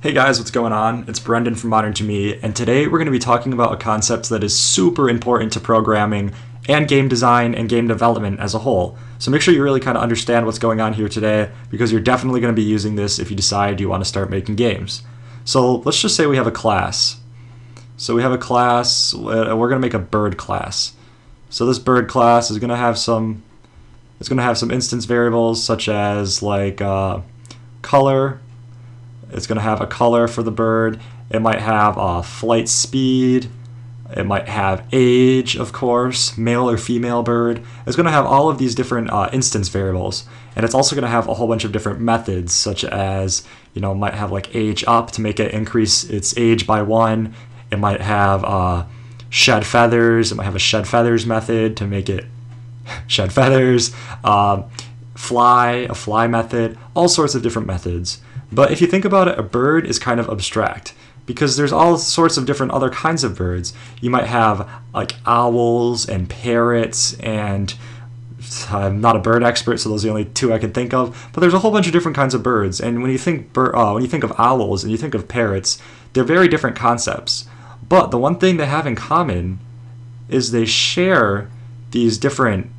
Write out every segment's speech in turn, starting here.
Hey guys, what's going on? It's Brendan from Modern to Me, and today we're going to be talking about a concept that is super important to programming and game design and game development as a whole. So make sure you really kind of understand what's going on here today because you're definitely going to be using this if you decide you want to start making games. So let's just say we have a class. So we have a class, we're going to make a bird class. So this bird class is going to have some instance variables such as color. It's going to have a color for the bird. It might have flight speed. It might have age, of course, male or female bird. It's going to have all of these different instance variables. And it's also going to have a whole bunch of different methods, such as, it might have like age up to make it increase its age by 1. It might have shed feathers. It might have a shed feathers method to make it shed feathers. A fly method, all sorts of different methods. But if you think about it, a bird is kind of abstract because there's all sorts of different other kinds of birds. You might have like owls and parrots, and I'm not a bird expert, so those are the only two I can think of. But there's a whole bunch of different kinds of birds, and when you think of owls and you think of parrots, they're very different concepts. But the one thing they have in common is they share these different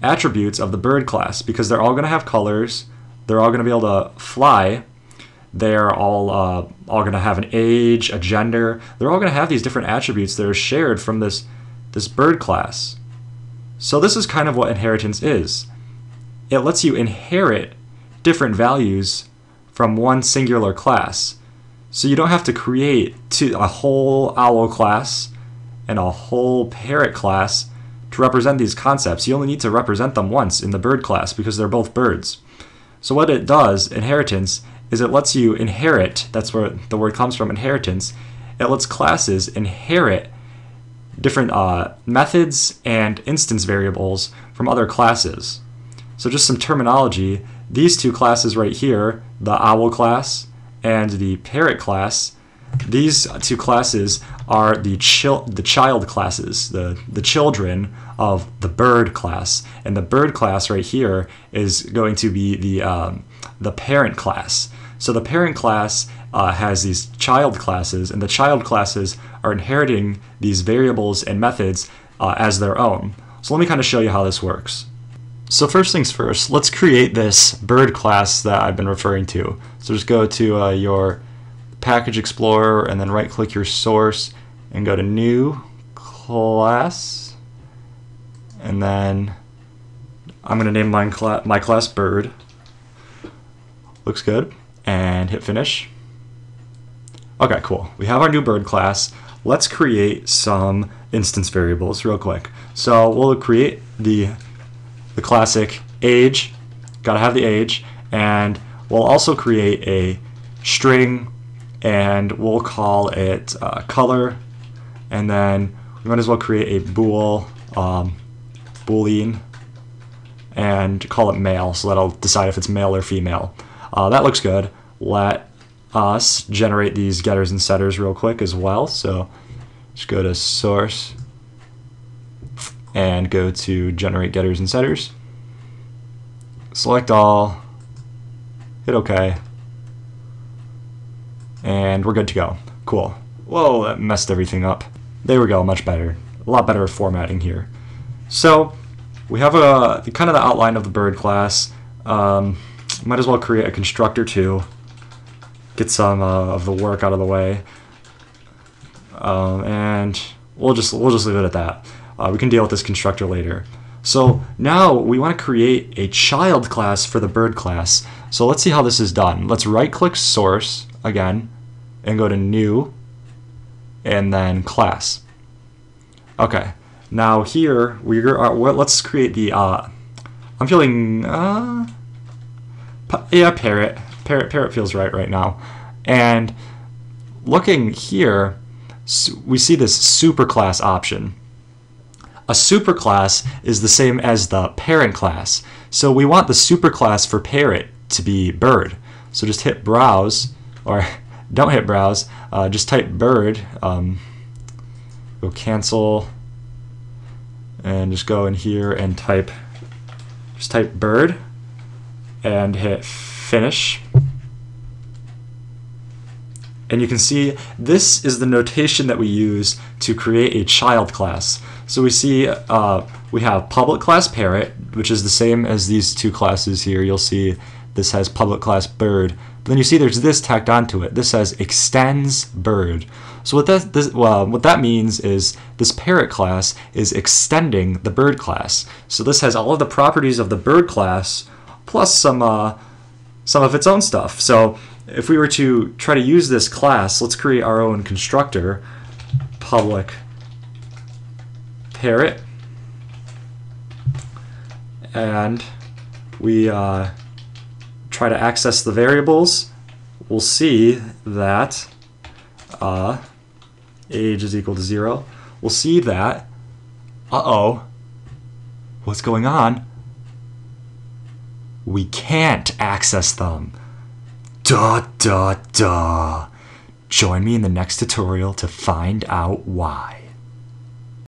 attributes of the bird class because they're all going to have colors. They're all going to be able to fly. They're all going to have an age, a gender. They're all going to have these different attributes that are shared from this bird class. So this is kind of what inheritance is. It lets you inherit different values from one singular class. So you don't have to create a whole owl class and a whole parrot class to represent these concepts. You only need to represent them once in the bird class because they're both birds. So what it does, inheritance, is it lets you inherit, that's where the word comes from, inheritance. It lets classes inherit different methods and instance variables from other classes. So just some terminology, these two classes right here, the owl class and the parrot class, these two classes are the child classes, the children of the bird class, and the bird class right here is going to be the parent class. So the parent class has these child classes, and the child classes are inheriting these variables and methods as their own. So let me kind of show you how this works. So first things first, let's create this bird class that I've been referring to. So just go to your Package Explorer and then right click your source and go to New Class, and then I'm going to name my class Bird. Looks good, and hit Finish. Okay, cool. We have our new bird class. Let's create some instance variables real quick. So we'll create the classic age, gotta have the age, and we'll also create a string, and we'll call it color, and then we might as well create a boolean, and call it male, so that'll decide if it's male or female. That looks good. Let us generate these getters and setters real quick as well. So just go to source and go to generate getters and setters. Select all, hit OK, and we're good to go. Cool. Whoa, that messed everything up. There we go, much better. A lot better formatting here. So we have kind of the outline of the bird class. Might as well create a constructor too. Get some of the work out of the way, and we'll just leave it at that. We can deal with this constructor later. So now we want to create a child class for the bird class. So let's see how this is done. Let's right-click Source again and go to New, and then Class. Okay. Now here let's create the. I'm feeling parrot. Parrot feels right now. And looking here, we see this superclass option. A superclass is the same as the parent class. So we want the superclass for parrot to be bird. So just hit browse, or don't hit browse, just type bird, go cancel, and just go in here and type bird, and hit finish. And you can see this is the notation that we use to create a child class. So we see we have public class parrot, which is the same as these two classes here. You'll see this has public class bird. But then you see there's this tacked onto it. This says extends bird. So what that means is this parrot class is extending the bird class. So this has all of the properties of the bird class plus some of its own stuff. So if we were to try to use this class, let's create our own constructor, public parrot, and we try to access the variables. We'll see that age is equal to 0. We'll see that, what's going on? We can't access them. Duh, duh, duh. Join me in the next tutorial to find out why.